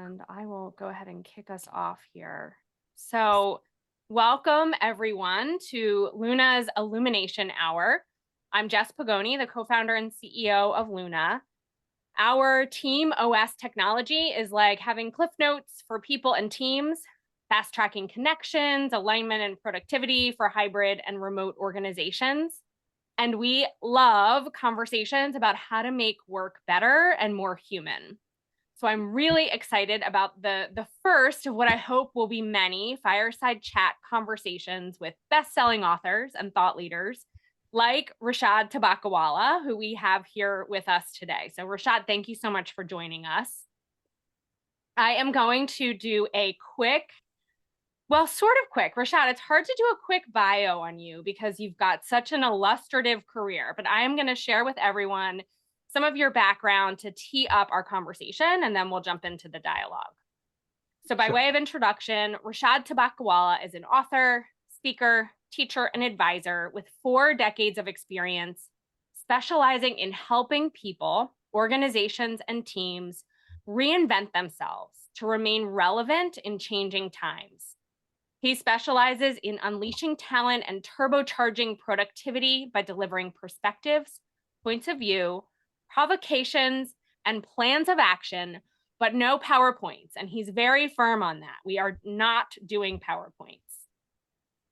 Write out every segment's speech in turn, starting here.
And I will go ahead and kick us off here. So, welcome everyone to LLUNA's Illumination Hour. I'm Jess Pagoni, the co-founder and CEO of LLUNA. Our team OS technology is like having cliff notes for people and teams, fast tracking connections, alignment, and productivity for hybrid and remote organizations. And we love conversations about how to make work better and more human. So I'm really excited about the first of what I hope will be many fireside chat conversations with best-selling authors and thought leaders like Rishad Tobaccowala, who we have here with us today. So Rishad, thank you so much for joining us. I am going to do a quick, well, sort of quick. Rishad, it's hard to do a quick bio on you because you've got such an illustrative career, but I am going to share with everyone some of your background to tee up our conversation, and then we'll jump into the dialogue. So by way of introduction, Rishad Tobaccowala is an author, speaker, teacher, and advisor with 4 decades of experience specializing in helping people, organizations, and teams reinvent themselves to remain relevant in changing times. He specializes in unleashing talent and turbocharging productivity by delivering perspectives, points of view, provocations, and plans of action, but no PowerPoints. And he's very firm on that. We are not doing PowerPoints.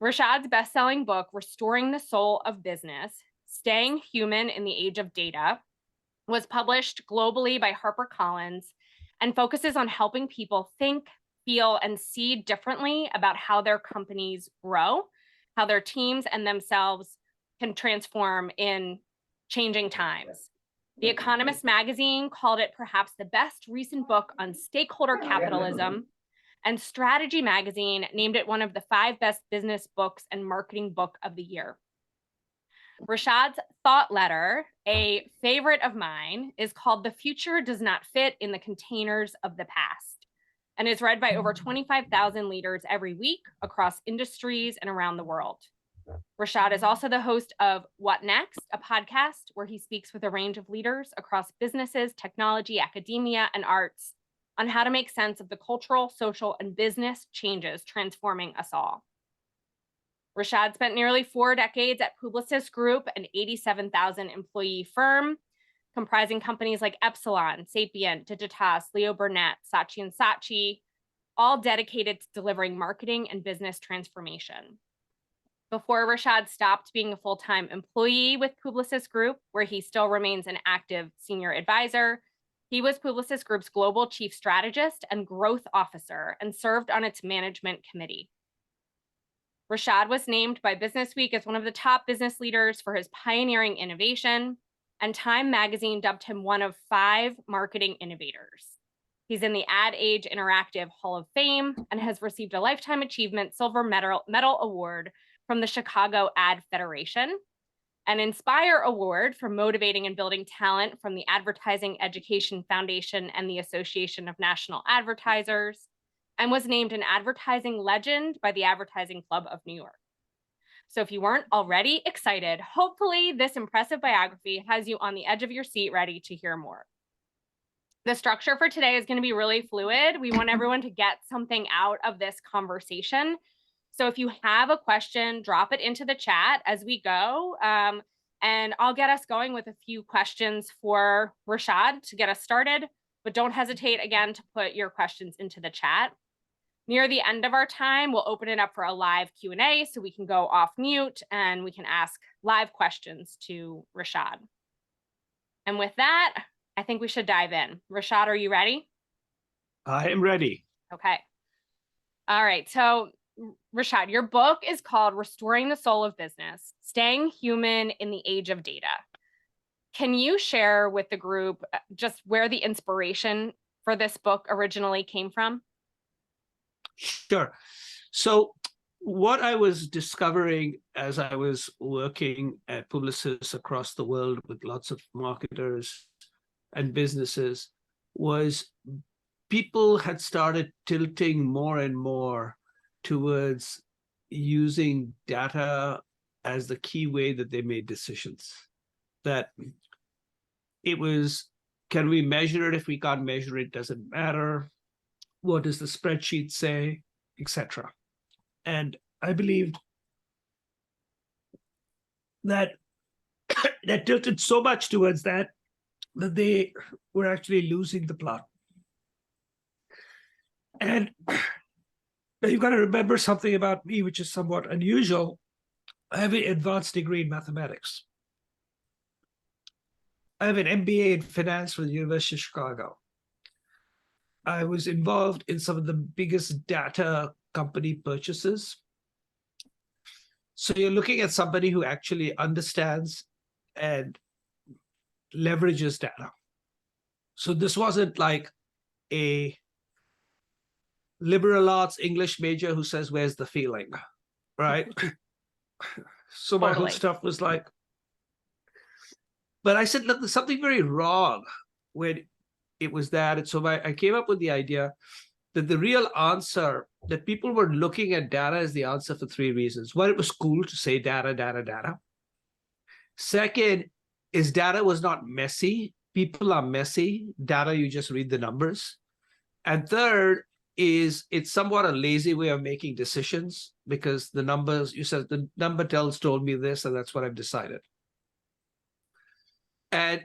Rishad's best-selling book, Restoring the Soul of Business, Staying Human in the Age of Data, was published globally by HarperCollins and focuses on helping people think, feel, and see differently about how their companies grow, how their teams and themselves can transform in changing times. The Economist magazine called it perhaps the best recent book on stakeholder capitalism, and Strategy magazine named it one of the 5 best business books and marketing book of the year. Rishad's thought letter, a favorite of mine, is called The Future Does Not Fit in the Containers of the Past, and is read by over 25,000 leaders every week across industries and around the world. Rishad is also the host of What Next, a podcast where he speaks with a range of leaders across businesses, technology, academia, and arts on how to make sense of the cultural, social, and business changes transforming us all. Rishad spent nearly 4 decades at Publicis Group, an 87,000 employee firm comprising companies like Epsilon, Sapient, Digitas, Leo Burnett, Saatchi & Saatchi, all dedicated to delivering marketing and business transformation. Before Rishad stopped being a full-time employee with Publicis Group, where he still remains an active senior advisor, he was Publicis Group's global chief strategist and growth officer and served on its management committee. Rishad was named by Businessweek as one of the top business leaders for his pioneering innovation, and Time magazine dubbed him one of 5 marketing innovators. He's in the Ad Age Interactive Hall of Fame and has received a Lifetime Achievement Silver Medal Award from the Chicago Ad Federation, an Inspire Award for motivating and building talent from the Advertising Education Foundation and the Association of National Advertisers, and was named an advertising legend by the Advertising Club of New York. So if you weren't already excited, hopefully this impressive biography has you on the edge of your seat ready to hear more. The structure for today is going to be really fluid. We want everyone to get something out of this conversation. So if you have a question, drop it into the chat as we go. And I'll get us going with a few questions for Rishad to get us started, but don't hesitate again to put your questions into the chat. Near the end of our time, we'll open it up for a live Q&A so we can go off mute and we can ask live questions to Rishad. And with that, I think we should dive in. Rishad, are you ready? I am ready. Okay. All right. So Rishad, your book is called Restoring the Soul of Business, Staying Human in the Age of Data. Can you share with the group just where the inspiration for this book originally came from? Sure. So what I was discovering as I was working at Publicis across the world with lots of marketers and businesses was people had started tilting more and more towards using data as the key way that they made decisions. That it was, can we measure it? If we can't measure it, doesn't matter. what does the spreadsheet say, etc. And I believed that that tilted so much towards that they were actually losing the plot. And you've got to remember something about me, which is somewhat unusual. I have an advanced degree in mathematics. I have an MBA in finance from the University of Chicago. I was involved in some of the biggest data company purchases. So you're looking at somebody who actually understands and leverages data. So this wasn't like a liberal arts English major who says, where's the feeling, right? So my whole Totally. stuff was like, but I said, look, there's something very wrong when it was that. And so I came up with the idea that the real answer, that people were looking at data as the answer for three reasons. One, it was cool to say data, data, data. Second, is data was not messy. People are messy. Data, you just read the numbers. And third is it's somewhat a lazy way of making decisions because the numbers, you said the number told me this, and that's what I've decided. And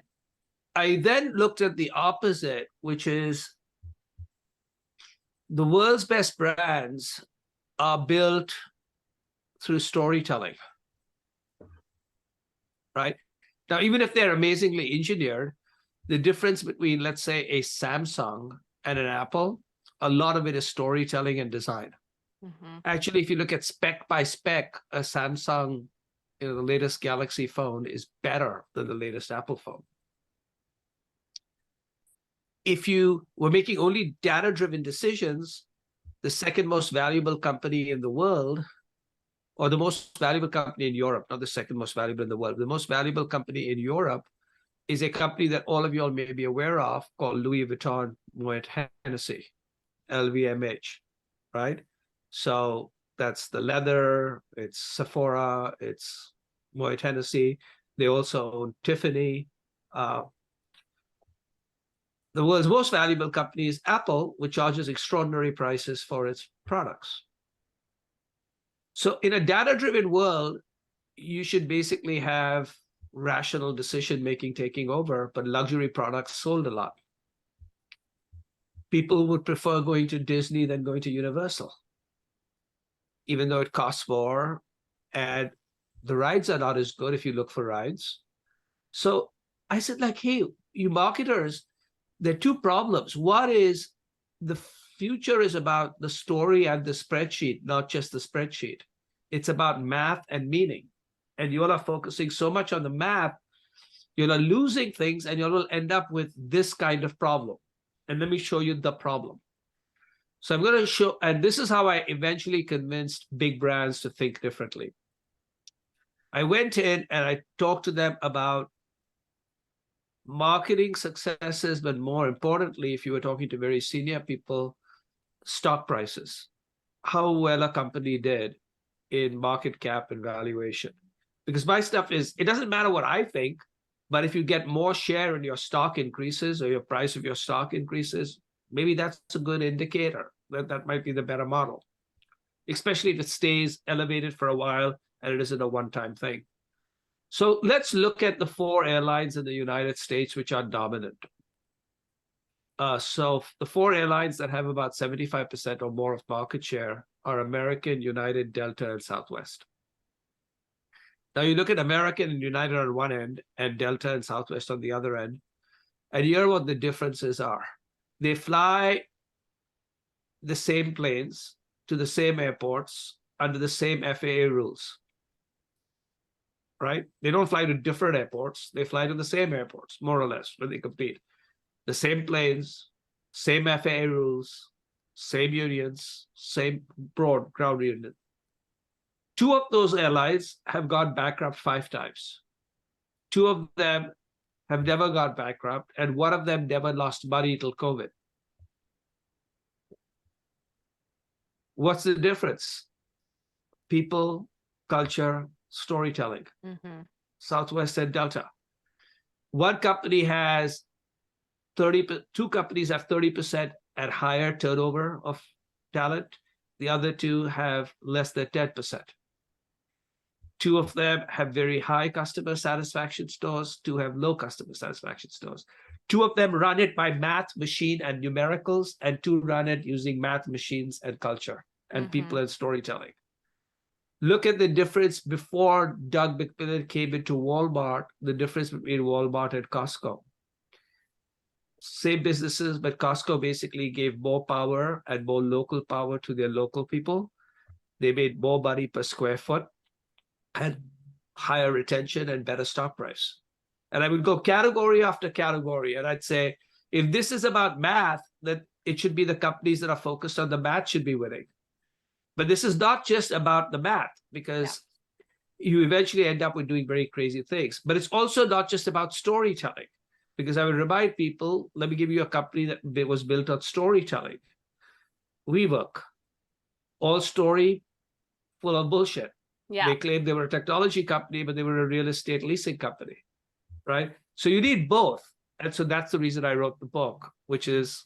I then looked at the opposite, which is the world's best brands are built through storytelling, right? Now, even if they're amazingly engineered, the difference between, let's say, a Samsung and an Apple, a lot of it is storytelling and design. Mm-hmm. Actually, if you look at spec by spec, a Samsung, the latest Galaxy phone is better than the latest Apple phone. If you were making only data-driven decisions, the second most valuable company in the world, or the most valuable company in Europe, not the second most valuable in the world, the most valuable company in Europe is a company that all of you all may be aware of called Louis Vuitton Moet Hennessy, LVMH, right? So that's the leather, it's Sephora, it's Moet Hennessy. They also own Tiffany. The world's most valuable company is Apple, which charges extraordinary prices for its products. So in a data-driven world, you should basically have rational decision-making taking over, but luxury products sold a lot. People would prefer going to Disney than going to Universal, even though it costs more, and the rides are not as good if you look for rides. So I said, like, hey, you marketers, there are two problems. One is the future is about the story and the spreadsheet, not just the spreadsheet. It's about math and meaning. And you all are focusing so much on the math, you're losing things, and you'll end up with this kind of problem. And let me show you the problem. So I'm going to show, and this is how I eventually convinced big brands to think differently. I went in and I talked to them about marketing successes, but more importantly, if you were talking to very senior people, stock prices, how well a company did in market cap and valuation. Because my stuff is, it doesn't matter what I think, but if you get more share and your stock increases or your price of your stock increases, maybe that's a good indicator that might be the better model, especially if it stays elevated for a while and it isn't a one-time thing. So let's look at the 4 airlines in the United States which are dominant. So the 4 airlines that have about 75% or more of market share are American, United, Delta, and Southwest. Now you look at American and United on one end and Delta and Southwest on the other end, and here what the differences are. They fly the same planes to the same airports under the same FAA rules, right? They don't fly to different airports. They fly to the same airports, more or less, when they compete. The same planes, same FAA rules, same unions, same broad ground union. 2 of those airlines have gone bankrupt 5 times. 2 of them have never gone bankrupt, and 1 of them never lost money till COVID. What's the difference? People, culture, storytelling. Mm-hmm. Southwest and Delta. One company has 2 companies have 30% and higher turnover of talent. The other two have less than 10%. Two of them have very high customer satisfaction scores, two have low customer satisfaction scores. Two of them run it by math, machine, and numericals, and two run it using math, machines, and culture, and people and storytelling. Look at the difference before Doug McMillon came into Walmart, the difference between Walmart and Costco. Same businesses, but Costco basically gave more power and more local power to their local people. They made more money per square foot and higher retention and better stock price. And I would go category after category. And I'd say, if this is about math, that it should be the companies that are focused on the math should be winning. But this is not just about the math, because you eventually end up with doing very crazy things. But it's also not just about storytelling, because I would remind people, let me give you a company that was built on storytelling. WeWork, all story, full of bullshit. They claimed they were a technology company, but they were a real estate leasing company, right? So you need both. And so that's the reason I wrote the book, which is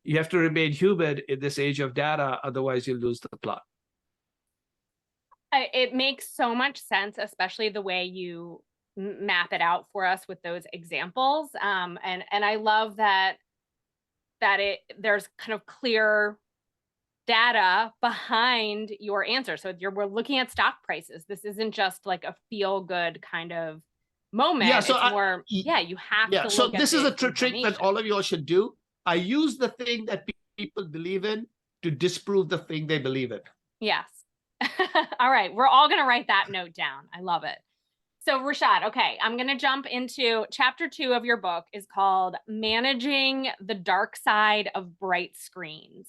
you have to remain human in this age of data, otherwise you'll lose the plot. It makes so much sense, especially the way you map it out for us with those examples. And I love that there's kind of clear data behind your answer. So we're looking at stock prices. This isn't just like a feel good kind of moment. Yeah, so it's more, you have to so look at this is a the trick that all of you all should do. I use the thing that people believe in to disprove the thing they believe in. Yes. All right. We're all going to write that note down. I love it. So Rishad, okay, I'm going to jump into chapter 2 of your book is called Managing the Dark Side of Bright Screens,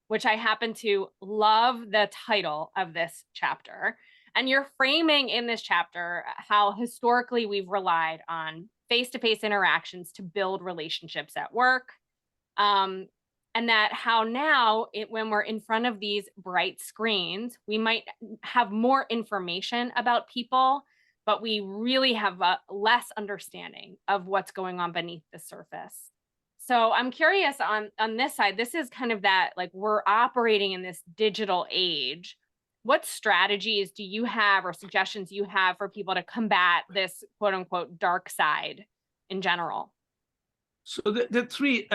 which I happen to love the title of this chapter. And you're framing in this chapter how historically we've relied on face-to-face interactions to build relationships at work. And that how now, when we're in front of these bright screens, we might have more information about people, but we really have a less understanding of what's going on beneath the surface. So I'm curious on this side, this is kind of that, like, we're operating in this digital age. What strategies do you have or suggestions you have for people to combat this quote unquote dark side in general? So the three,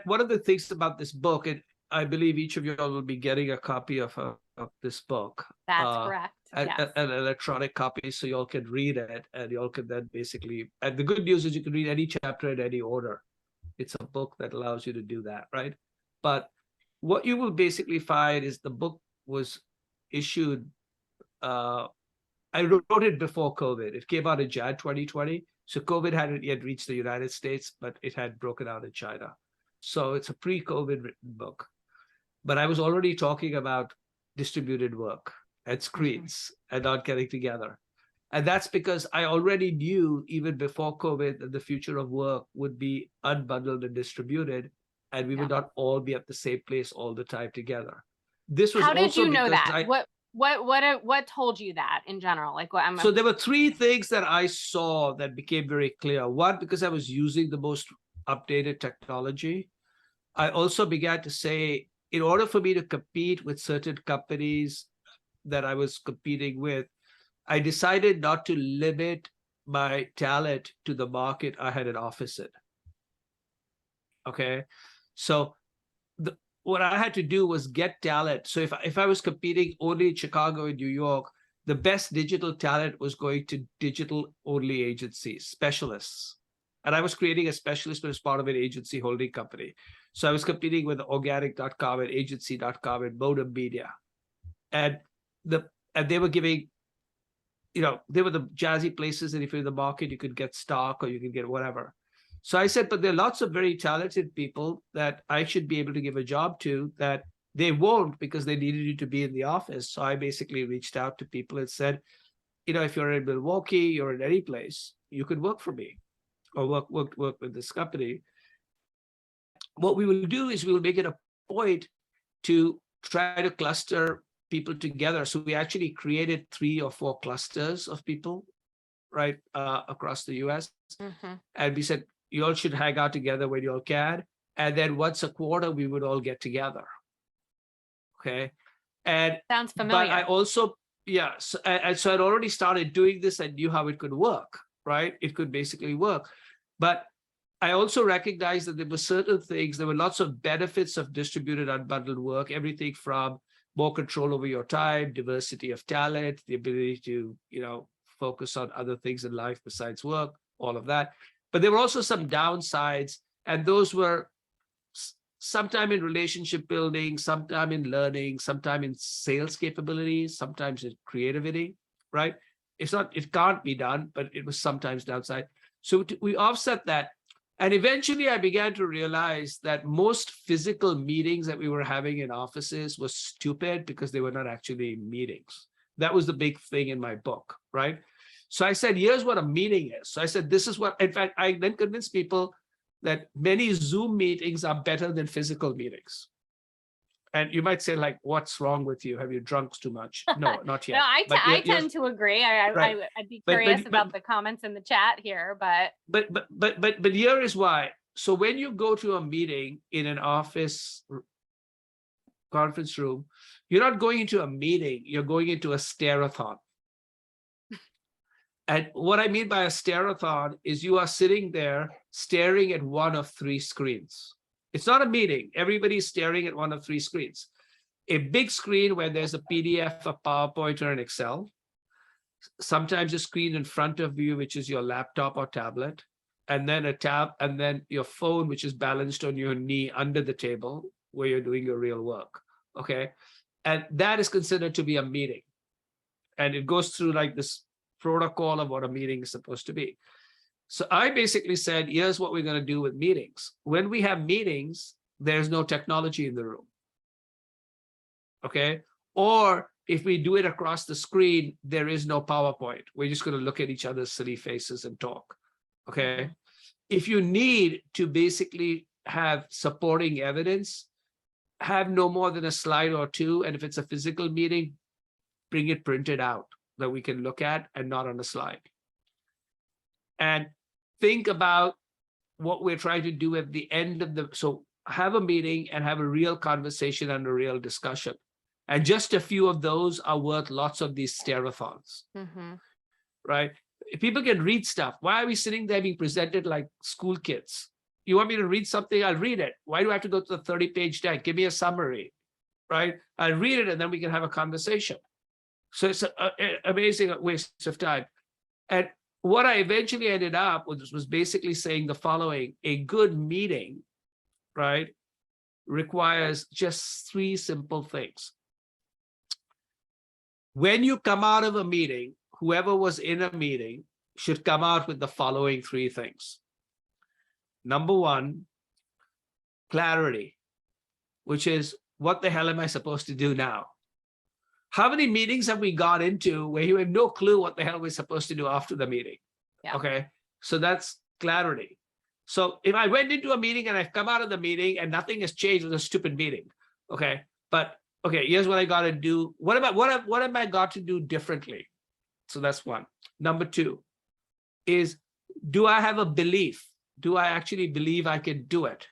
one of the things about this book, and I believe each of you all will be getting a copy of this book. That's correct. An electronic copy, so you all can read it, and you all can then basically, and the good news is you can read any chapter in any order. It's a book that allows you to do that, right? But what you will basically find is the book was issued, I wrote it before COVID. It came out in Jan 2020. So COVID hadn't yet reached the United States, but it had broken out in China. So it's a pre-COVID written book. But I was already talking about distributed work and screens and not getting together. And that's because I already knew even before COVID that the future of work would be unbundled and distributed, and we would not all be at the same place all the time together. This was How did you know that? What told you that in general? Like what? So there were three things that I saw that became very clear. One, because I was using the most updated technology. I also began to say, in order for me to compete with certain companies that I was competing with, I decided not to limit my talent to the market I had an office in. Okay, so what I had to do was get talent. So if I was competing only in Chicago and New York, the best digital talent was going to digital only agencies, specialists. And I was creating a specialist as part of an agency holding company. So I was competing with organic.com and agency.com and Modem Media. And they were giving, they were the jazzy places that if you're in the market, you could get stock or you could get whatever. So I said, but there are lots of very talented people that I should be able to give a job to that they won't because they needed you to be in the office. So I basically reached out to people and said, if you're in Milwaukee, you're in any place, you could work for me or work with this company. What we will do is we will make it a point to try to cluster people together. So we actually created 3 or 4 clusters of people, right, across the US. And we said, you all should hang out together when you all can. And then once a quarter, we would all get together. Okay. And Sounds but familiar. I also, yeah, and so I'd already started doing this. I knew how it could work, right? It could basically work. But I also recognized that there were certain things, there were lots of benefits of distributed unbundled work, everything from more control over your time, diversity of talent, the ability to, focus on other things in life besides work, all of that. But there were also some downsides, and those were sometime in relationship building, sometime in learning, sometime in sales capabilities, sometimes in creativity, right? It can't be done, but it was sometimes downside. So we offset that. And eventually I began to realize that most physical meetings that we were having in offices was stupid because they were not actually meetings. That was the big thing in my book, right? So I said, here's what a meeting is. So I said, this is what, in fact, I then convinced people that many Zoom meetings are better than physical meetings. And you might say, like, what's wrong with you? Have you drunk too much? No, not yet. No, I tend to agree. Right. I'd be curious about the comments in the chat here, but here is why. So when you go to a meeting in an office conference room, you're not going into a meeting, you're going into a stare-a-thon. And what I mean by a stare-a-thon is you are sitting there staring at one of three screens. It's not a meeting. Everybody's staring at one of three screens. A big screen where there's a PDF, a PowerPoint, or an Excel. Sometimes a screen in front of you, which is your laptop or tablet, and then a tab, and then your phone, which is balanced on your knee under the table where you're doing your real work. Okay. And that is considered to be a meeting. And it goes through like this protocol of what a meeting is supposed to be. So I basically said, here's what we're going to do with meetings. When we have meetings, there's no technology in the room. Okay. Or if we do it across the screen, there is no PowerPoint. We're just going to look at each other's silly faces and talk. Okay. If you need to basically have supporting evidence, have no more than a slide or two. And if it's a physical meeting, bring it printed out that we can look at and not on a slide. And think about what we're trying to do at the end of so have a meeting and have a real conversation and a real discussion. And just a few of those are worth lots of these stare-a-thons, right? If people can read stuff, why are we sitting there being presented like school kids? You want me to read something? I'll read it. Why do I have to go to the 30-page deck? Give me a summary, right? I'll read it and then we can have a conversation. So it's an amazing waste of time. And what I eventually ended up with was basically saying the following: a good meeting, right, requires just three simple things. When you come out of a meeting, whoever was in a meeting should come out with the following three things. Number one, clarity, which is, what the hell am I supposed to do now? How many meetings have we got into where you have no clue what the hell we're supposed to do after the meeting? Yeah. Okay, so that's clarity. So if I went into a meeting and I've come out of the meeting and nothing has changed, it was a stupid meeting. Okay, but okay, here's what I got to do. What am I got to do differently? So that's one. Number two is, do I have a belief? Do I actually believe I can do it?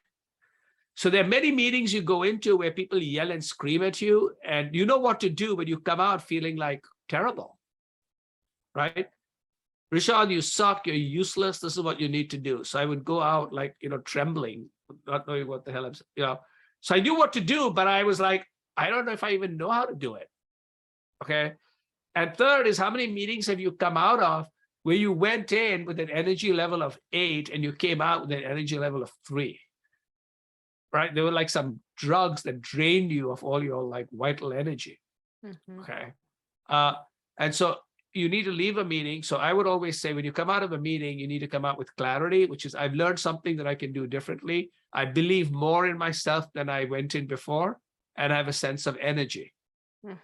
So there are many meetings you go into where people yell and scream at you and you know what to do, but you come out feeling like terrible, right? Rishad, you suck, you're useless, this is what you need to do. So I would go out like, trembling, not knowing what the hell I'm, So I knew what to do, but I was like, I don't know if I even know how to do it. Okay. And third is, how many meetings have you come out of where you went in with an energy level of 8 and you came out with an energy level of 3? Right? They were like some drugs that drained you of all your like vital energy. Okay. And so you need to leave a meeting. So I would always say, when you come out of a meeting, you need to come out with clarity, which is, I've learned something that I can do differently. I believe more in myself than I went in before, and I have a sense of energy.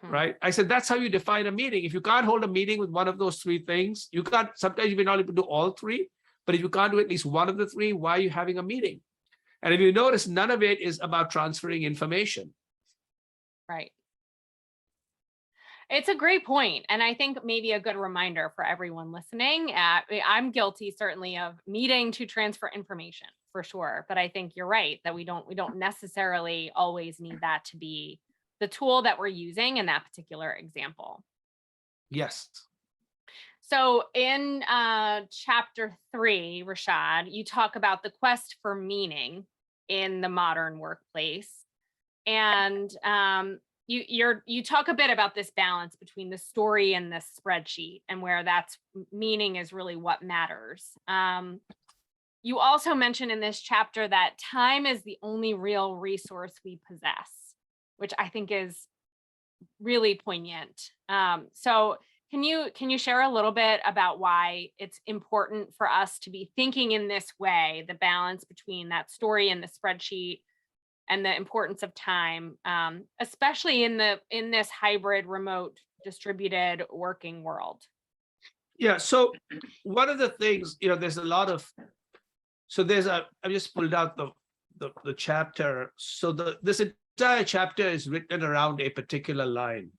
Right? I said, that's how you define a meeting. If you can't hold a meeting with one of those three things, you can't, sometimes you may not able to do all three, but if you can't do at least one of the three, why are you having a meeting? And if you notice, none of it is about transferring information. Right. It's a great point. And I think maybe a good reminder for everyone listening. I'm guilty, certainly, of needing to transfer information for sure. But I think you're right that we don't necessarily always need that to be the tool that we're using in that particular example. Yes. So in chapter 3, Rishad, you talk about the quest for meaning in the modern workplace. And you talk a bit about this balance between the story and the spreadsheet, and where that's meaning is really what matters. You also mention in this chapter that time is the only real resource we possess, which I think is really poignant. So can you share a little bit about why it's important for us to be thinking in this way, the balance between that story and the spreadsheet, and the importance of time, especially in this hybrid, remote, distributed working world? Yeah. So one of the things, there's a lot of, I just pulled out the chapter. So this entire chapter is written around a particular line.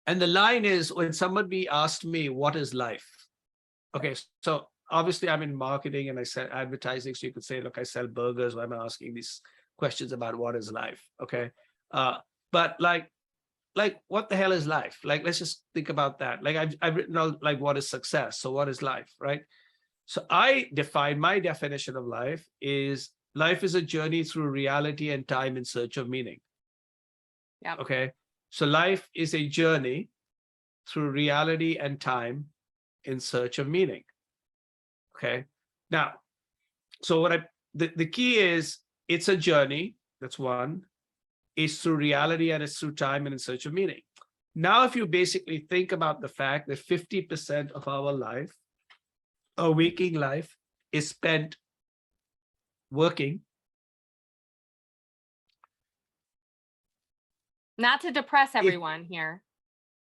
And the line is, when somebody asked me, what is life? Okay, so obviously I'm in marketing and I sell advertising. So you could say, look, I sell burgers. Why am I asking these questions about what is life? Okay. But like, what the hell is life? Like, let's just think about that. Like I've written out like, what is success? So what is life, right? So my definition of life is a journey through reality and time in search of meaning. Yeah. Okay. So life is a journey through reality and time in search of meaning. Okay. Now, so the key is, it's a journey. That's one. It's through reality and it's through time and in search of meaning. Now, if you basically think about the fact that 50% of our life, our waking life, is spent working. Not to depress everyone here.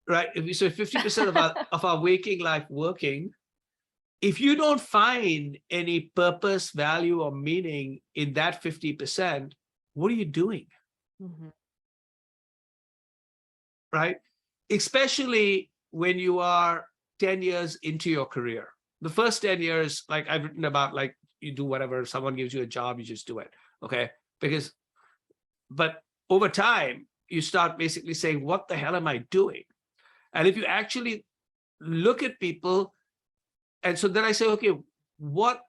Right. So 50% of our waking life working, if you don't find any purpose, value, or meaning in that 50%, what are you doing? Mm-hmm. Right? Especially when you are 10 years into your career. The first 10 years, like I've written about, like you do whatever, someone gives you a job, you just do it. Okay. But over time, you start basically saying, what the hell am I doing? And if you actually look at people, and so then I say, okay, what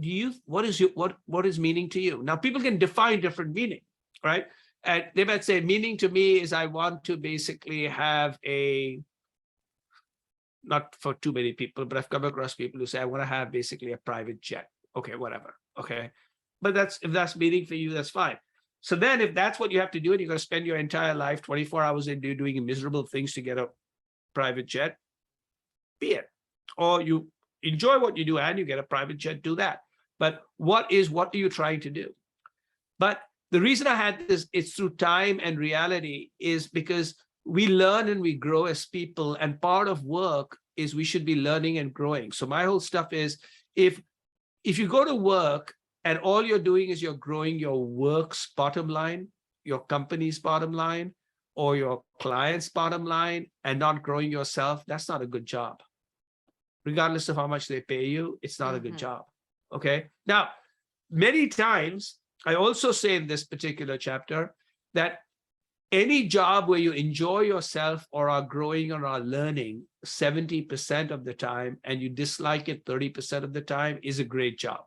is meaning to you? Now, people can define different meaning, right? And they might say, meaning to me is I want to basically have not for too many people, but I've come across people who say, I want to have basically a private jet. Okay, whatever. Okay. But if that's meaning for you, that's fine. So then if that's what you have to do, and you're going to spend your entire life, 24 hours a day, doing miserable things to get a private jet, be it. Or you enjoy what you do and you get a private jet, do that. But what are you trying to do? But the reason I had this, it's through time and reality, is because we learn and we grow as people. And part of work is we should be learning and growing. So my whole stuff is, if you go to work and all you're doing is you're growing your work's bottom line, your company's bottom line, or your client's bottom line, and not growing yourself, that's not a good job. Regardless of how much they pay you, it's not a good job. Okay. Now, many times, I also say in this particular chapter that any job where you enjoy yourself or are growing or are learning 70% of the time, and you dislike it 30% of the time, is a great job.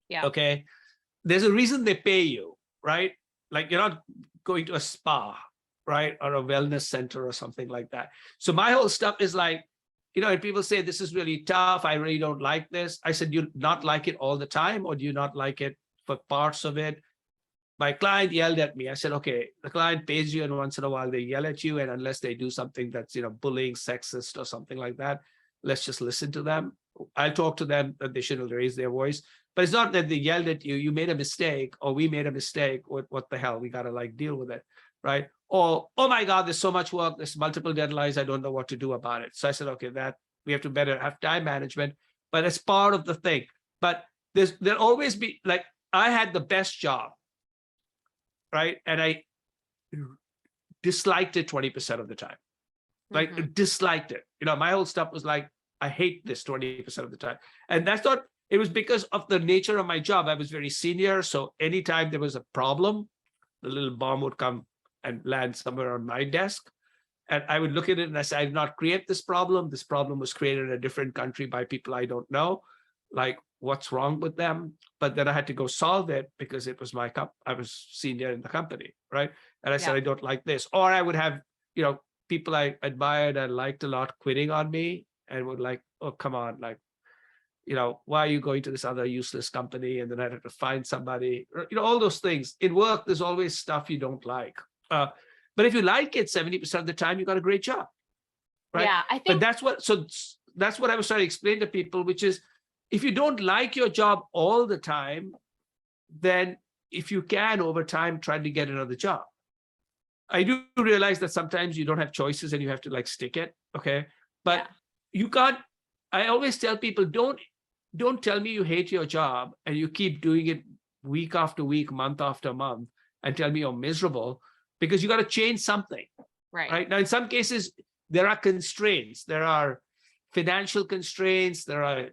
Yeah. Okay. There's a reason they pay you, right? Like you're not going to a spa, right? Or a wellness center or something like that. So my whole stuff is like, and people say, this is really tough, I really don't like this. I said, you not like it all the time, or do you not like it for parts of it? My client yelled at me. I said, okay, the client pays you, and once in a while they yell at you. And unless they do something that's, bullying, sexist or something like that, let's just listen to them. I'll talk to them that they shouldn't raise their voice. But it's not that they yelled at you, you made a mistake, or we made a mistake. What the hell? We got to like deal with it, right? Or, oh my God, there's so much work, there's multiple deadlines, I don't know what to do about it. So I said, okay, that we have to better have time management, but it's part of the thing. But there'll always be, like, I had the best job, right? And I disliked it 20% of the time. Like disliked it. My whole stuff was like, I hate this 20% of the time. And that's not, It was because of the nature of my job. I was very senior. So anytime there was a problem, the little bomb would come and land somewhere on my desk. And I would look at it and I say, I did not create this problem. This problem was created in a different country by people I don't know. Like, what's wrong with them? But then I had to go solve it because it was my I was senior in the company, right? And I said, I don't like this. Or I would have, people I admired and liked a lot quitting on me and would like, oh, come on, like, why are you going to this other useless company? And then I had to find somebody, all those things. In work, there's always stuff you don't like. But if you like it 70% of the time, you got a great job, right? Yeah, I think. But that's what I was trying to explain to people, which is if you don't like your job all the time, then if you can over time, try to get another job. I do realize that sometimes you don't have choices and you have to like stick it, okay? But you can't. I always tell people, don't tell me you hate your job and you keep doing it week after week, month after month, and tell me you're miserable, because you got to change something. Right. Now, in some cases, there are constraints. There are financial constraints. There are,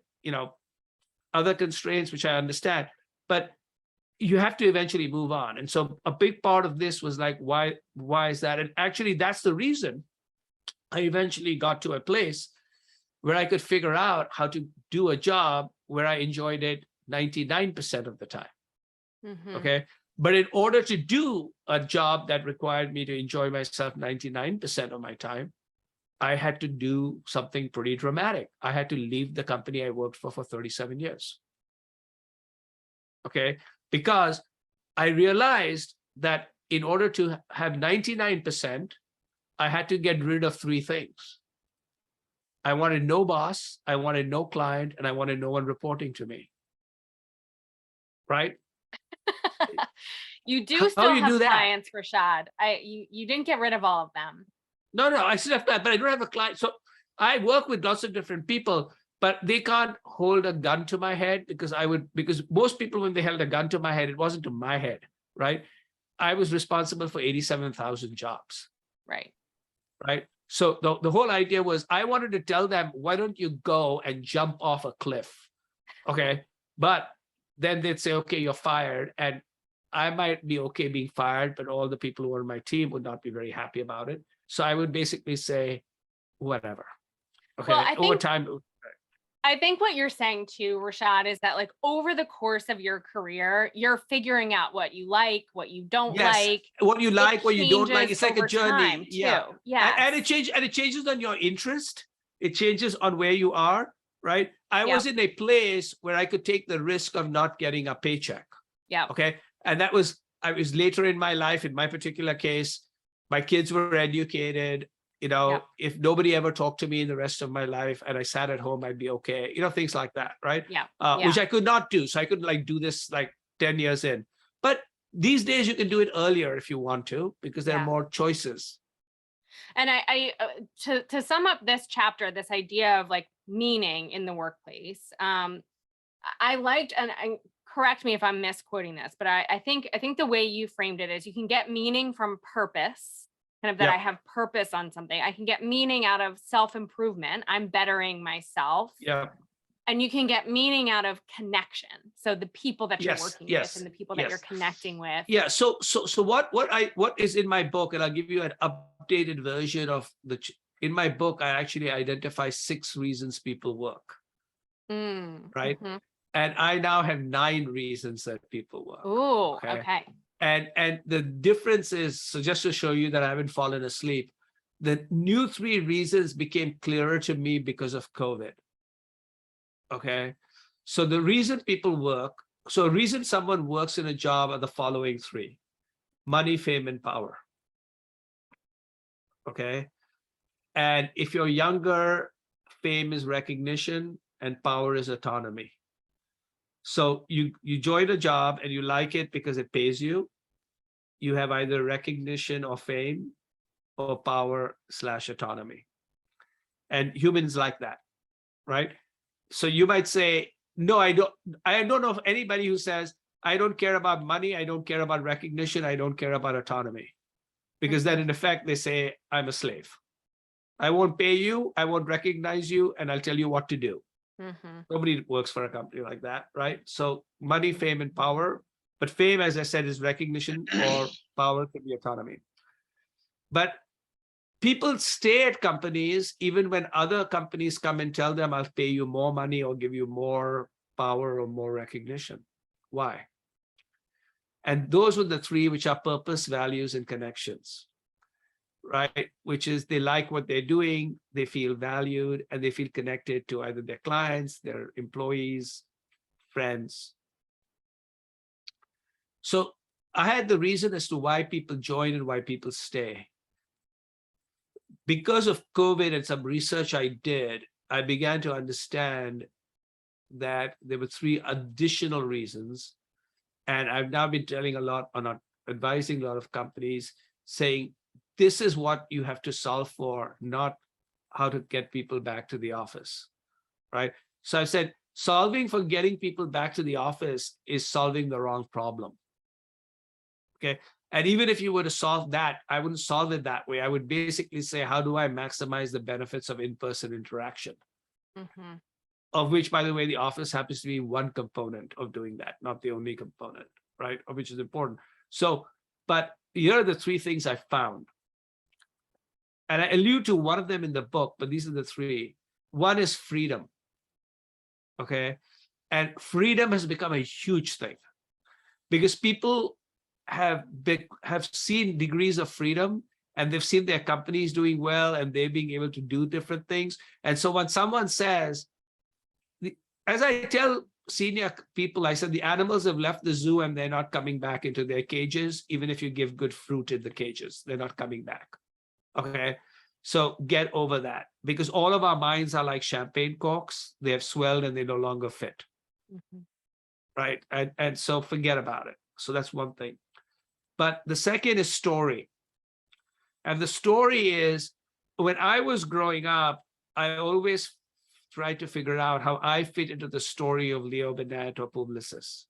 other constraints, which I understand. But you have to eventually move on. And so a big part of this was like, why is that? And actually, that's the reason I eventually got to a place where I could figure out how to do a job where I enjoyed it 99% of the time. Mm-hmm. Okay. But in order to do a job that required me to enjoy myself 99% of my time, I had to do something pretty dramatic. I had to leave the company I worked for 37 years. Okay. Because I realized that in order to have 99%, I had to get rid of three things. I wanted no boss, I wanted no client, and I wanted no one reporting to me. Right? You do still have clients, Rishad. You didn't get rid of all of them. No, I still have that, but I don't have a client. So I work with lots of different people, but they can't hold a gun to my head because most people, when they held a gun to my head, it wasn't to my head, right? I was responsible for 87,000 jobs. Right. So the whole idea was I wanted to tell them, why don't you go and jump off a cliff? Okay. But then they'd say, okay, you're fired. And I might be okay being fired, but all the people who are on my team would not be very happy about it. So I would basically say, whatever. Okay. Well, I think what you're saying too, Rishad, is that like over the course of your career, you're figuring out what you like, what you don't like. What you like, what you don't like. It's like a journey. Yeah. And it changes on your interest. It changes on where you are, right? I was in a place where I could take the risk of not getting a paycheck. Yeah. Okay. And I was later in my life, in my particular case, my kids were educated. If nobody ever talked to me in the rest of my life and I sat at home, I'd be okay. Things like that, right? Which I could not do. So I couldn't like do this like 10 years in. But these days you can do it earlier if you want to, because there are more choices. And to sum up this chapter, this idea of like meaning in the workplace, I liked, and correct me if I'm misquoting this, but I think the way you framed it is you can get meaning from purpose. Kind of that I have purpose on something. I can get meaning out of self-improvement. I'm bettering myself. Yeah. And you can get meaning out of connection. So the people that you're working with and the people that you're connecting with. Yeah. So what is in my book, and I'll give you an updated version of in my book, I actually identify 6 reasons people work. Right. Mm-hmm. And I now have 9 reasons that people work. Ooh, okay. And the difference is, so just to show you that I haven't fallen asleep, the new 3 reasons became clearer to me because of COVID. Okay. So the reason people work, so a reason someone works in a job are the following 3: money, fame, and power. Okay. And if you're younger, fame is recognition and power is autonomy. So you join a job and you like it because it pays you. You have either recognition or fame or power / autonomy. And humans like that, right? So you might say, no, I don't know of anybody who says, I don't care about money, I don't care about recognition, I don't care about autonomy. Because then in effect, they say, I'm a slave. I won't pay you, I won't recognize you, and I'll tell you what to do. Nobody works for a company like that, right? So money, fame, and power. But fame, as I said, is recognition, or power can be autonomy. But people stay at companies even when other companies come and tell them, I'll pay you more money or give you more power or more recognition. Why? And those were the three, which are purpose, values, and connections, right? Which is they like what they're doing, they feel valued, and they feel connected to either their clients, their employees, friends. So I had the reason as to why people join and why people stay. Because of COVID and some research I did, I began to understand that there were three additional reasons. And I've now been telling a lot, or not advising a lot of companies, saying, this is what you have to solve for, not how to get people back to the office, right? So I said, solving for getting people back to the office is solving the wrong problem. Okay. And even if you were to solve that, I wouldn't solve it that way. I would basically say, how do I maximize the benefits of in-person interaction? Of which, by the way, the office happens to be one component of doing that, not the only component, right? Of which is important. So, but here are the three things I found. And I allude to one of them in the book, but these are the three. One is freedom. Okay. And freedom has become a huge thing because people have seen degrees of freedom, and they've seen their companies doing well and they're being able to do different things. And so when someone says, as I tell senior people, I said, the animals have left the zoo and they're not coming back into their cages. Even if you give good fruit in the cages, they're not coming back. Okay. So get over that, because all of our minds are like champagne corks. They have swelled and they no longer fit. Right. And so forget about it. So that's one thing. But the second is story. And the story is, when I was growing up, I always tried to figure out how I fit into the story of Leo Burnett or Publicis.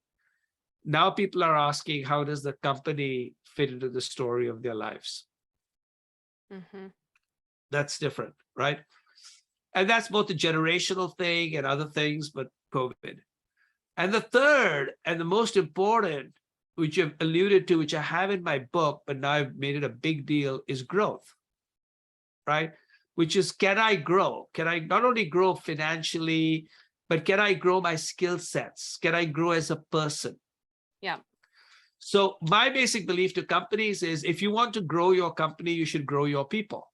Now people are asking, how does the company fit into the story of their lives? That's different, right? And that's both a generational thing and other things, but COVID. And the third, and the most important, which you've alluded to, which I have in my book, but now I've made it a big deal, is growth, right? Which is, can I grow? Can I not only grow financially, but can I grow my skill sets? Can I grow as a person? Yeah. So my basic belief to companies is, if you want to grow your company, you should grow your people.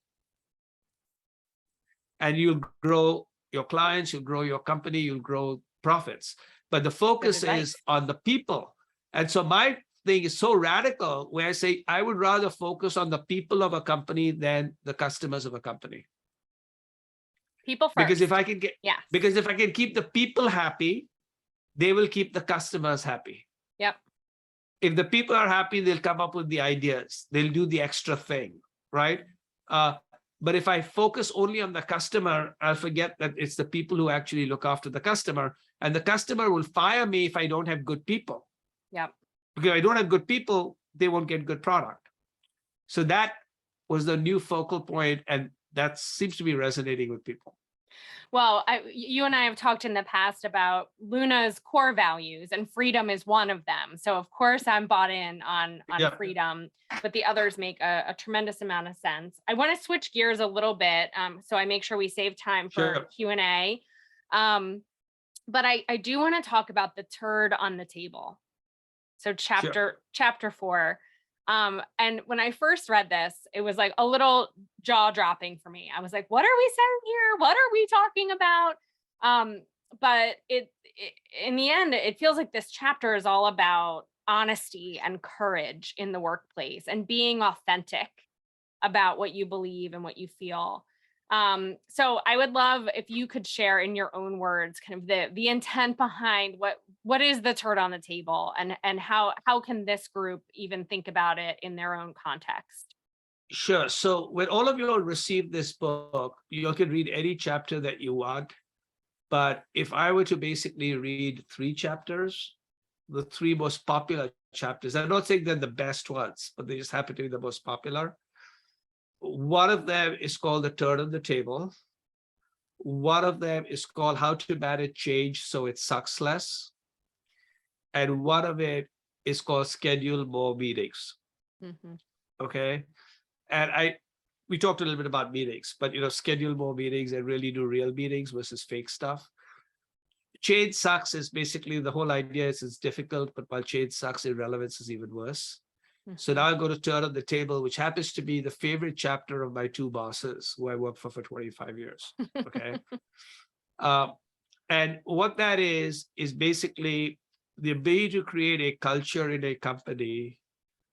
And you'll grow your clients, you'll grow your company, you'll grow profits. But the focus is on the people. And so my thing is so radical, where I say, I would rather focus on the people of a company than the customers of a company. People first. Because if I can keep the people happy, they will keep the customers happy. Yep. If the people are happy, they'll come up with the ideas. They'll do the extra thing, right? But if I focus only on the customer, I'll forget that it's the people who actually look after the customer. And the customer will fire me if I don't have good people. Yep. Because if I don't have good people, they won't get good product. So that was the new focal point, and that seems to be resonating with people. Well, you and I have talked in the past about LLUNA's core values, and freedom is one of them. So of course I'm bought in on freedom, but the others make a tremendous amount of sense. I want to switch gears a little bit, so I make sure we save time for Q&A. But I do want to talk about the turd on the table. So chapter 4. And when I first read this, it was like a little jaw dropping for me. I was like, what are we saying here? What are we talking about? But it in the end, it feels like this chapter is all about honesty and courage in the workplace and being authentic about what you believe and what you feel. So I would love if you could share in your own words kind of the intent behind what is the turd on the table, and how can this group even think about it in their own context? Sure. So when all of you all receive this book, you can read any chapter that you want. But if I were to basically read 3 chapters, the 3 most popular chapters, I'm not saying they're the best ones, but they just happen to be the most popular. One of them is called The Turd on the Table. One of them is called How to Manage Change So It Sucks Less. And one of it is called Schedule More Meetings. Mhm. Okay. And we talked a little bit about meetings, but schedule more meetings and really do real meetings versus fake stuff. Change sucks is basically the whole idea is it's difficult, but while change sucks, irrelevance is even worse. So now I go to Turn on the Table, which happens to be the favorite chapter of my two bosses who I worked for 25 years. Okay. And what that is basically the ability to create a culture in a company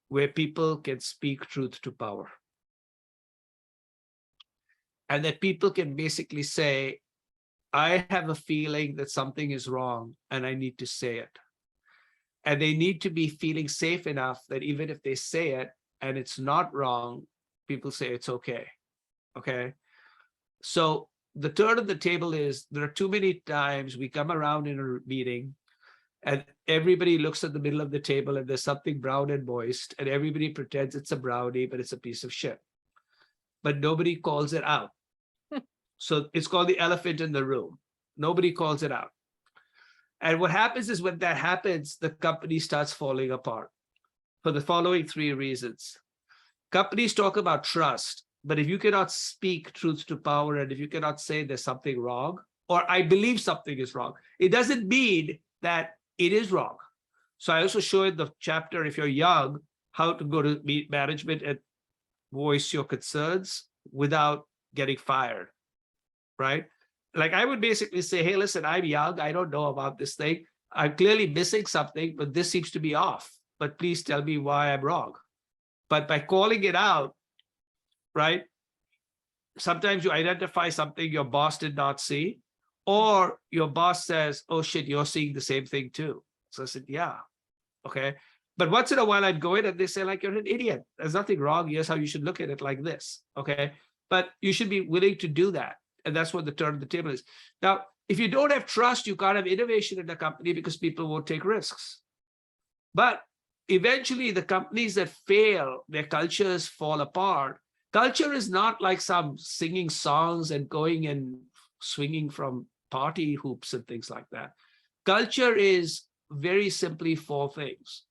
where people can speak truth to power. And that people can basically say, I have a feeling that something is wrong and I need to say it. And they need to be feeling safe enough that even if they say it and it's not wrong, people say it's okay. Okay. So the turn of the table is there are too many times we come around in a meeting and everybody looks at the middle of the table and there's something brown and moist and everybody pretends it's a brownie, but it's a piece of shit. But nobody calls it out. So it's called the elephant in the room. Nobody calls it out. And what happens is when that happens, the company starts falling apart for the following three reasons. Companies talk about trust, but if you cannot speak truth to power and if you cannot say there's something wrong, or I believe something is wrong, it doesn't mean that it is wrong. So I also show in the chapter, if you're young, how to go to meet management and voice your concerns without getting fired, right? Like I would basically say, hey, listen, I'm young. I don't know about this thing. I'm clearly missing something, but this seems to be off. But please tell me why I'm wrong. But by calling it out, right? Sometimes you identify something your boss did not see, or your boss says, oh shit, you're seeing the same thing too. So I said, yeah, okay. But once in a while I'd go in and they say, like, you're an idiot. There's nothing wrong. Here's how you should look at it, like this. Okay. But you should be willing to do that. And that's what the turn of the table is. Now, if you don't have trust, you can't have innovation in the company because people won't take risks. But eventually the companies that fail, their cultures fall apart. Culture is not like some singing songs and going and swinging from party hoops and things like that. Culture is very simply four things.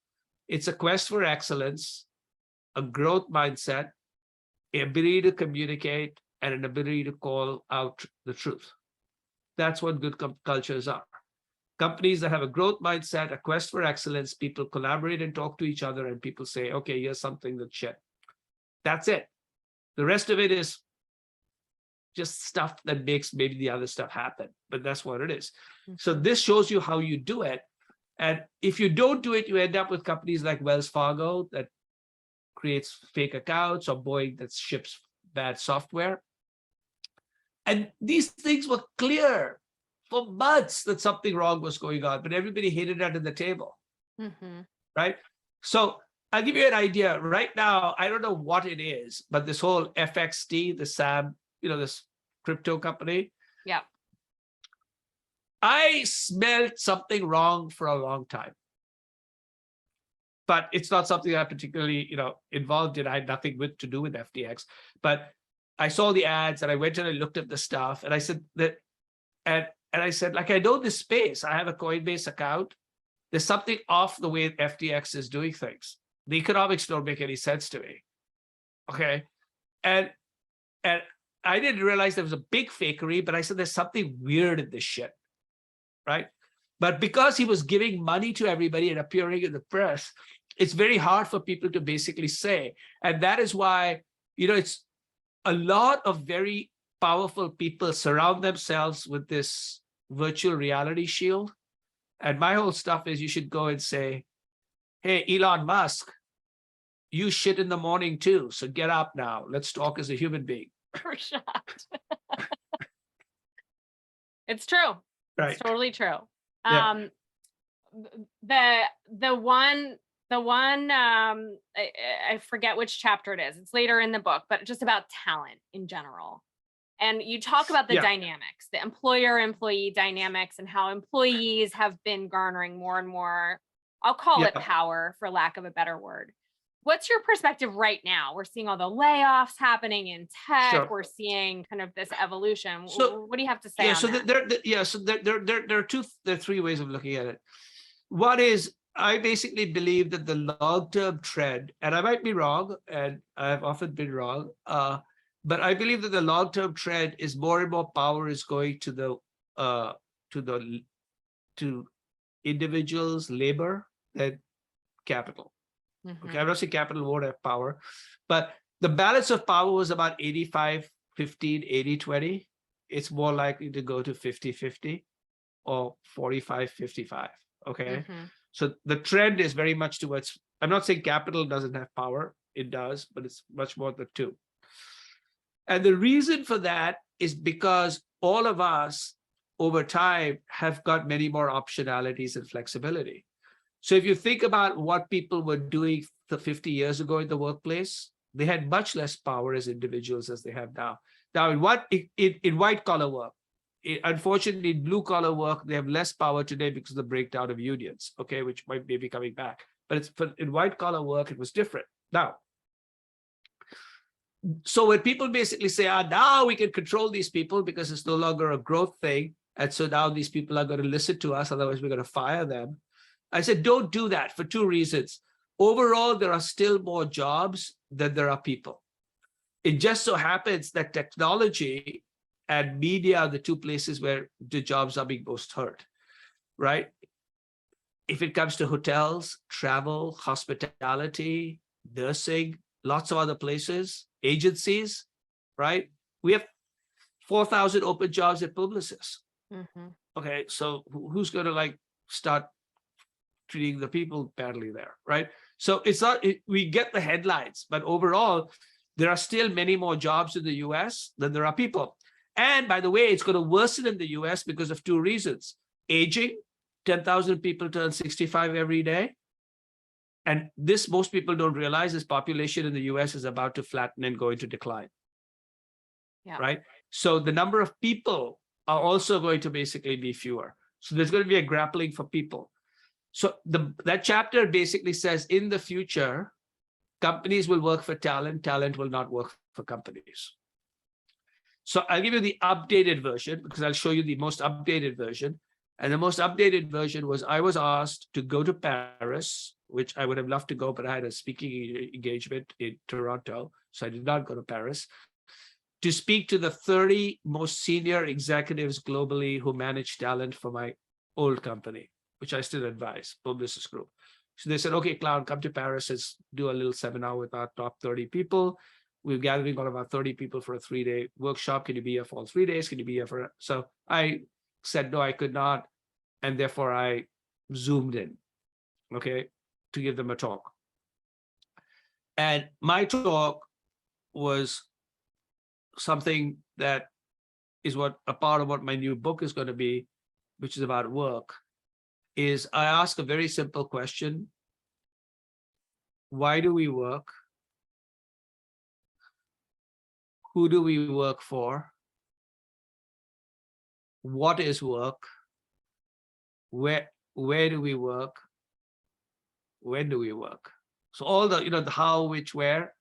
It's a quest for excellence, a growth mindset, an ability to communicate, and an ability to call out the truth. That's what good cultures are. Companies that have a growth mindset, a quest for excellence, people collaborate and talk to each other, and people say, okay, here's something that's shit. That's it. The rest of it is just stuff that makes maybe the other stuff happen, but that's what it is. So this shows you how you do it. And if you don't do it, you end up with companies like Wells Fargo that creates fake accounts, or Boeing that ships bad software. And these things were clear for months that something wrong was going on, but everybody hated it under the table, right? So I'll give you an idea. Right now, I don't know what it is, but this whole FXT, the SAM, this crypto company. Yeah. I smelled something wrong for a long time. But it's not something I'm particularly, involved in. I had nothing to do with FTX. But I saw the ads and I went and I looked at the stuff and I said that, and I said, like, I know this space. I have a Coinbase account. There's something off the way FTX is doing things. The economics don't make any sense to me. Okay. And I didn't realize there was a big fakery, but I said, there's something weird in this shit. Right. But because he was giving money to everybody and appearing in the press, it's very hard for people to basically say. And that is why, it's a lot of very powerful people surround themselves with this virtual reality shield. And my whole stuff is you should go and say, hey, Elon Musk, you shit in the morning too. So get up now. Let's talk as a human being. Rishad. It's true. Right. It's totally true. Yeah. The one I forget which chapter it is. It's later in the book, but just about talent in general. And you talk about the dynamics, the employer-employee dynamics, and how employees have been garnering more and more, I'll call it power for lack of a better word. What's your perspective right now? We're seeing all the layoffs happening in tech. Sure. We're seeing kind of this evolution. So What do you have to say yeah, on so that? there are three ways of looking at it. One is I basically believe that the long-term trend, and I might be wrong, and I've often been wrong, but I believe that the long-term trend is more and more power is going to uh, the to individuals, labor, than capital. Okay, I'm not saying capital won't have power, but the balance of power was about 85, 15, 80, 20. It's more likely to go to 50, 50 or 45, 55. Okay. Mhm. So the trend is very much towards, I'm not saying capital doesn't have power, it does, but it's much more the two. And the reason for that is because all of us over time have got many more optionalities and flexibility. So if you think about what people were doing 50 years ago in the workplace, they had much less power as individuals as they have now. Now, in white collar work, unfortunately, in blue collar work, they have less power today because of the breakdown of unions, okay, which might be coming back. But in white collar work, it was different. Now, so when people basically say, now we can control these people because it's no longer a growth thing, and so now these people are going to listen to us, otherwise we're going to fire them. I said, don't do that for two reasons. Overall, there are still more jobs than there are people. It just so happens that technology and media are the two places where the jobs are being most hurt, right? If it comes to hotels, travel, hospitality, nursing, lots of other places, agencies, right? We have 4,000 open jobs at Publicis. Okay, so who's going to start treating the people badly there, right? So it's not, we get the headlines, but overall, there are still many more jobs in the US than there are people. And by the way, it's going to worsen in the US because of two reasons. Aging, 10,000 people turn 65 every day. And this, most people don't realize, this population in the US is about to flatten and go into decline. Yeah. Right? So the number of people are also going to basically be fewer. So there's going to be a grappling for people. So that chapter basically says in the future, companies will work for talent, talent will not work for companies. So I'll give you the updated version because I'll show you the most updated version. And the most updated version was I was asked to go to Paris, which I would have loved to go, but I had a speaking engagement in Toronto. So I did not go to Paris to speak to the 30 most senior executives globally who manage talent for my old company, which I still advise, Publicis Group. So they said, okay, Clown, come to Paris, let's do a little seminar with our top 30 people. We're gathering all of our 30 people for a 3-day workshop. Can you be here for all 3 days? Can you be here for, so I said, no, I could not. And therefore I zoomed in, okay, to give them a talk. And my talk was something that is what a part of what my new book is going to be, which is about work, is I ask a very simple question. Why do we work? Who do we work for? What is work? Where do we work? When do we work? So all the, the how, which, where,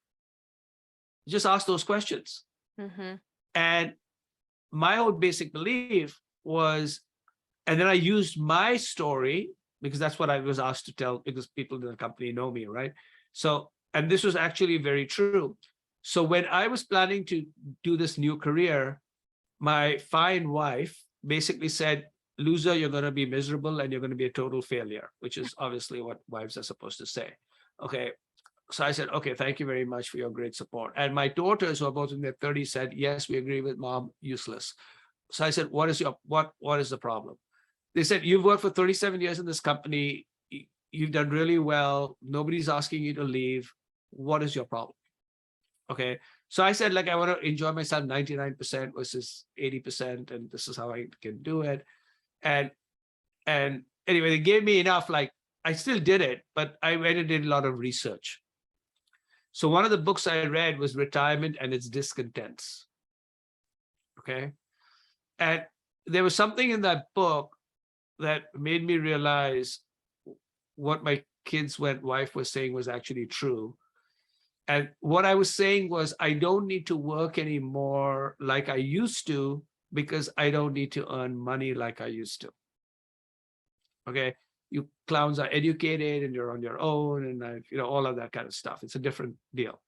just ask those questions. And my own basic belief was, and then I used my story because that's what I was asked to tell because people in the company know me, right? So, and this was actually very true. So when I was planning to do this new career, my fine wife basically said, loser, you're going to be miserable and you're going to be a total failure, which is obviously what wives are supposed to say. Okay. So I said, okay, thank you very much for your great support. And my daughters, who are both in their 30s, said, yes, we agree with mom, useless. So I said, what is the problem? They said, you've worked for 37 years in this company. You've done really well. Nobody's asking you to leave. What is your problem? Okay. So I said, I want to enjoy myself 99% versus 80, and this is how I can do it. And anyway, they gave me enough, I still did it, but I went and did a lot of research. So one of the books I read was Retirement and Its Discontents. Okay. And there was something in that book that made me realize what my kids' wife was saying was actually true. And what I was saying was, I don't need to work anymore like I used to, because I don't need to earn money like I used to. Okay. You clowns are educated and you're on your own, and all of that kind of stuff. It's a different deal.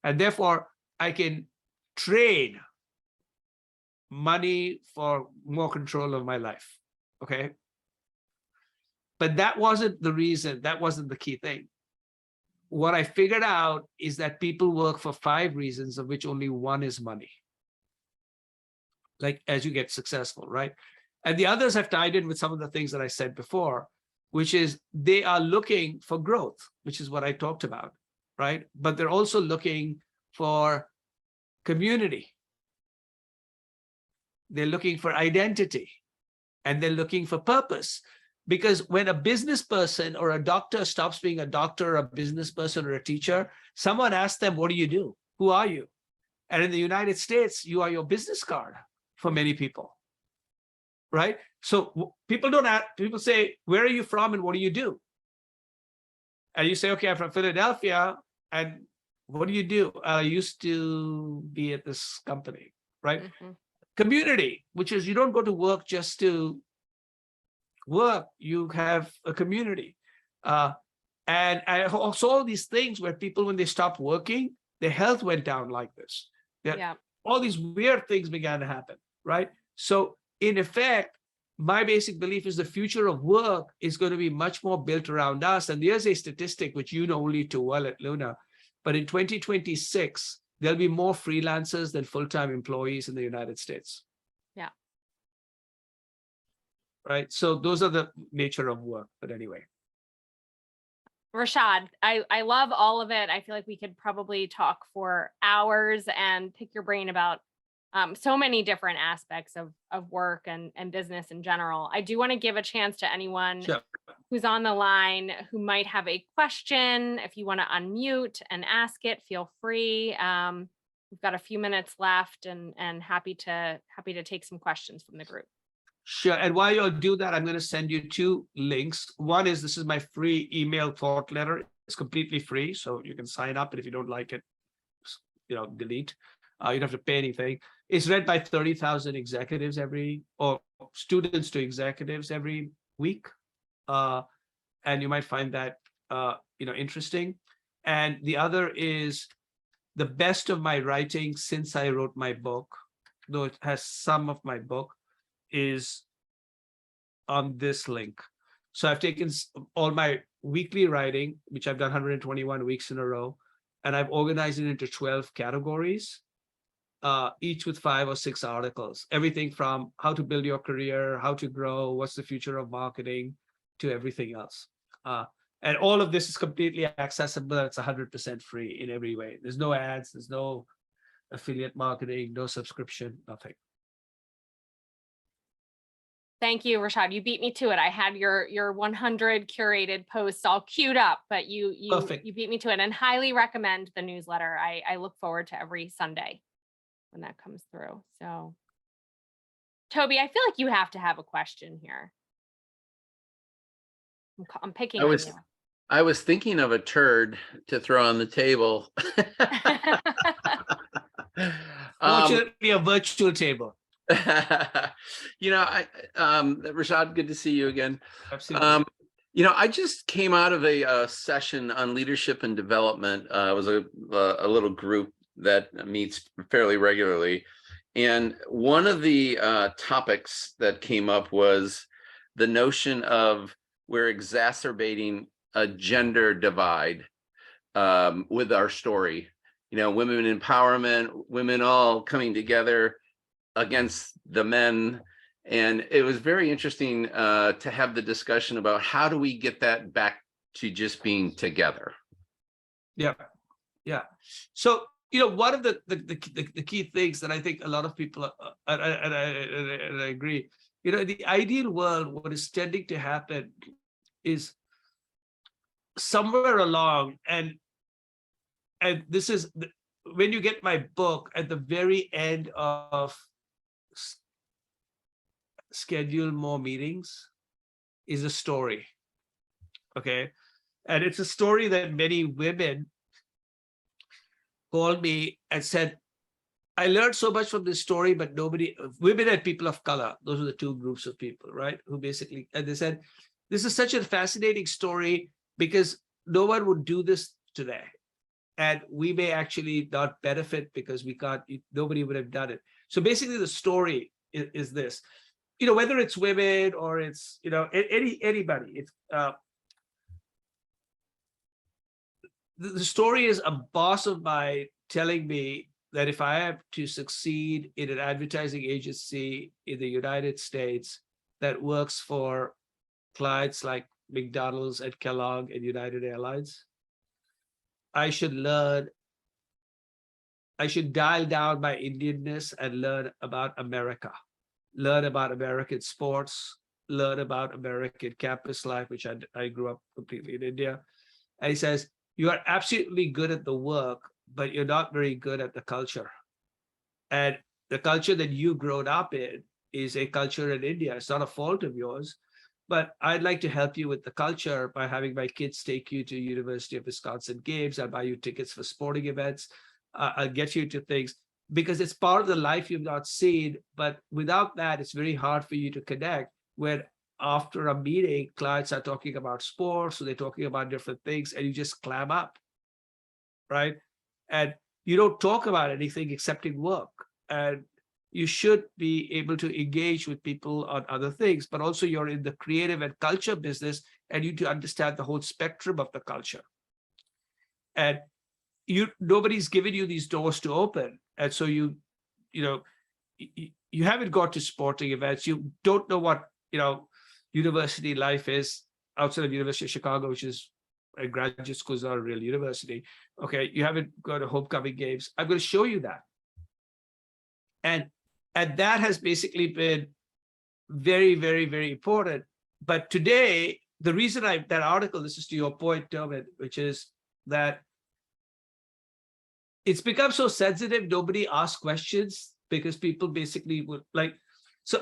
And therefore, I can trade money for more control of my life. Okay. But that wasn't the reason. That wasn't the key thing. What I figured out is that people work for 5 reasons, of which only one is money. Like, as you get successful, right? And the others have tied in with some of the things that I said before, which is they are looking for growth, which is what I talked about, right? But they're also looking for community. They're looking for identity, and they're looking for purpose. Because when a business person or a doctor stops being a doctor, a business person, or a teacher, someone asks them, what do you do? Who are you? And in the United States, you are your business card for many people, right? So people don't ask, people say, where are you from and what do you do? And you say, okay, I'm from Philadelphia. And what do you do? I used to be at this company, right? Mm-hmm. Community, which is you don't go to work just to work, you have a community. And I saw all these things where people, when they stopped working, their health went down like this. Yeah. All these weird things began to happen, right? So in effect, my basic belief is the future of work is going to be much more built around us. And there's a statistic which you know only too well at Luna, but in 2026, there'll be more freelancers than full-time employees in the United States. Yeah. Right. So those are the nature of work. But anyway. Rishad, I love all of it. I feel like we could probably talk for hours and pick your brain about so many different aspects of work and business in general. I do want to give a chance to anyone who's on the line who might have a question. If you want to unmute and ask it, feel free. We've got a few minutes left, and happy to take some questions from the group. Sure. And while you do that, I'm going to send you 2 links. One is, this is my free email thought letter. It's completely free, so you can sign up. And if you don't like it, delete. You don't have to pay anything. It's read by 30,000 executives or students to executives every week. And you might find that, interesting. And the other is the best of my writing since I wrote my book, though it has some of my book, is on this link. So I've taken all my weekly writing, which I've done 121 weeks in a row, and I've organized it into 12 categories, each with 5 or 6 articles, everything from how to build your career, how to grow, what's the future of marketing, to everything else. And all of this is completely accessible. It's 100% free in every way. There's no ads, there's no affiliate marketing, no subscription, nothing. Thank you, Rishad. You beat me to it. I had your 100 curated posts all queued up, but you beat me to it, and highly recommend the newsletter. I look forward to every Sunday when that comes through. So, Toby, I feel like you have to have a question here. I'm picking on you. I was thinking of a turd to throw on the table. Fortunately, a virtual table. Rishad, good to see you again. Absolutely. I just came out of a session on leadership and development. It was a little group that meets fairly regularly. And one of the topics that came up was the notion of we're exacerbating a gender divide with our story. Women empowerment, women all coming together against the men. And it was very interesting to have the discussion about how do we get that back to just being together. Yeah. So, one of the key things that I think a lot of people, and I agree, the ideal world, what is tending to happen is somewhere along, and this is when you get my book, at the very end of schedule more meetings is a story. Okay. And it's a story that many women called me and said, I learned so much from this story, but nobody, women and people of color, those are the two groups of people, right? Who basically, and they said, this is such a fascinating story because no one would do this today. And we may actually not benefit because we can't, nobody would have done it. So basically the story is this, whether it's women or it's, anybody, it's, the story is a boss of mine telling me that if I have to succeed in an advertising agency in the United States that works for clients like McDonald's and Kellogg and United Airlines, I should dial down my Indianness and learn about America, learn about American sports, learn about American campus life, which I grew up completely in India. And he says, you are absolutely good at the work, but you're not very good at the culture. And the culture that you've grown up in is a culture in India. It's not a fault of yours, but I'd like to help you with the culture by having my kids take you to University of Wisconsin games. I'll buy you tickets for sporting events. I'll get you to things because it's part of the life you've not seen. But without that, it's very hard for you to connect when after a meeting, clients are talking about sports, so they're talking about different things, and you just clam up, right? And you don't talk about anything excepting work. And you should be able to engage with people on other things, but also you're in the creative and culture business, and you need to understand the whole spectrum of the culture. And nobody's given you these doors to open. And so you haven't got to sporting events. You don't know what, university life is outside of University of Chicago, which is a graduate school, is not a real university. Okay, you haven't got to homecoming games. I'm going to show you that. And that has basically been very, very, very important. But today, the reason that article, this is to your point, Tobin, which is that it's become so sensitive, nobody asks questions because people basically would like, so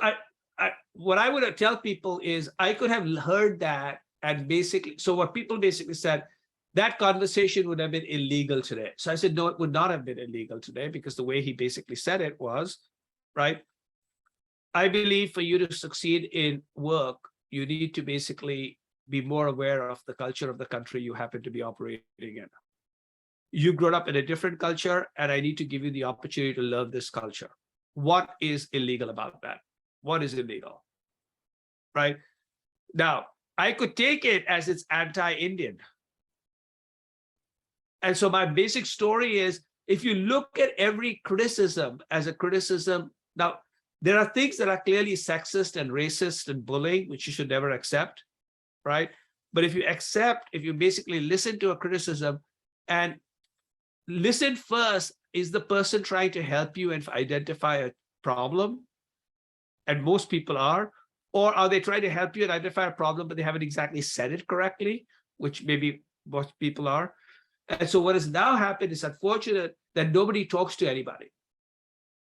what I would tell people is I could have heard that and basically, so what people basically said, that conversation would have been illegal today. So I said, no, it would not have been illegal today because the way he basically said it was, right? I believe for you to succeed in work, you need to basically be more aware of the culture of the country you happen to be operating in. You've grown up in a different culture, and I need to give you the opportunity to learn this culture. What is illegal about that? What is illegal? Right? Now, I could take it as it's anti-Indian. And so my basic story is, if you look at every criticism as a criticism, now, there are things that are clearly sexist and racist and bullying, which you should never accept, right? But if you basically listen to a criticism and listen first, is the person trying to help you and identify a problem? And most people are. Or are they trying to help you and identify a problem, but they haven't exactly said it correctly, which maybe most people are. And so what has now happened is unfortunate that nobody talks to anybody.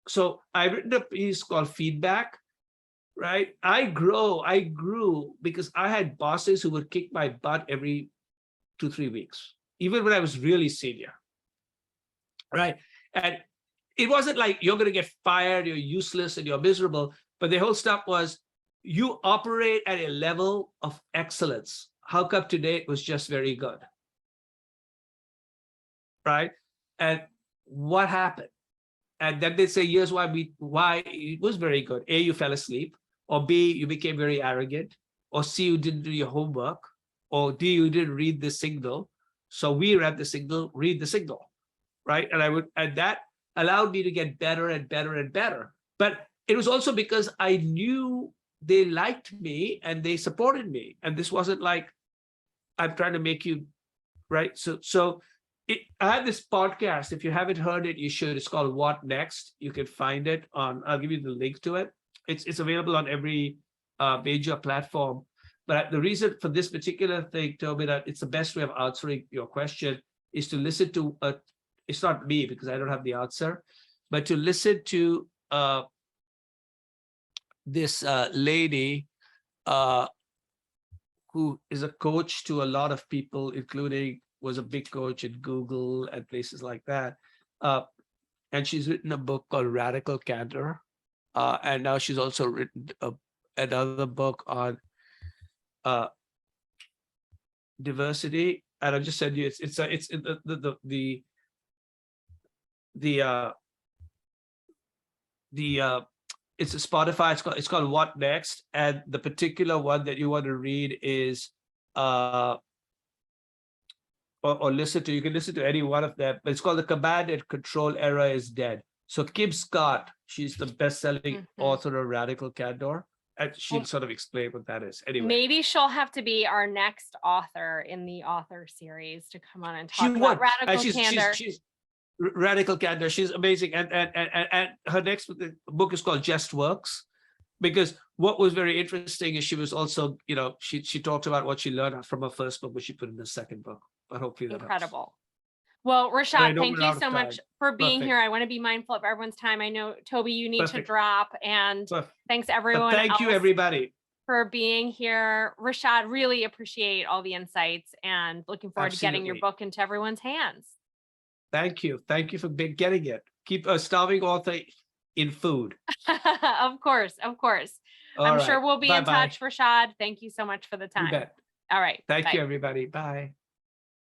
So I've written a piece called Feedback, right? I grew because I had bosses who would kick my butt every 2-3 weeks, even when I was really senior, right? And it wasn't like you're going to get fired, you're useless, and you're miserable. But the whole stuff was, you operate at a level of excellence. How come today it was just very good? Right? And what happened? And then they say, here's why it was very good. A, you fell asleep, or B, you became very arrogant, or C, you didn't do your homework, or D, you didn't read the signal. So we read the signal, read the signal, right? And that allowed me to get better and better and better. But it was also because I knew they liked me and they supported me. And this wasn't like, I'm trying to make you, right? So I have this podcast. If you haven't heard it, you should. It's called What Next. You can find it on, I'll give you the link to it. It's available on every major platform. But the reason for this particular thing, Toby, that it's the best way of answering your question is to listen to, it's not me because I don't have the answer, but to listen to this lady who is a coach to a lot of people, including was a big coach at Google and places like that. And she's written a book called Radical Candor. And now she's also written another book on diversity. And I'll just send you, it's it's a Spotify. It's called What Next, and the particular one that you want to read is or listen to. You can listen to any one of them, but it's called The Command and Control Era is Dead. So Kim Scott, she's the best-selling author of Radical Candor, and she'll sort of explain what that is. Anyway, maybe she'll have to be our next author in the author series to come on and talk about Radical Candor. She's Radical Candor. She's amazing, and her next book is called Just Works, because what was very interesting is she was also, you know, she talked about what she learned from her first book, which she put in the second book. But hopefully that incredible. helps. Well, Rishad, thank you so time. much for being Perfect. here. I want to be mindful of everyone's time. I know, Toby, you need to Perfect. drop, and Perfect. thanks everyone Thank you, else everybody. for being here. Rishad, really appreciate all the insights and looking forward to getting your Absolutely. book into everyone's hands. Thank you. Thank you for getting it. Keep a starving author in food. Of course, of course. All I'm right. sure we'll be in Bye-bye. touch, Rishad. Thank you so much for the time. You bet. All right. Thank bye. you, everybody. Bye.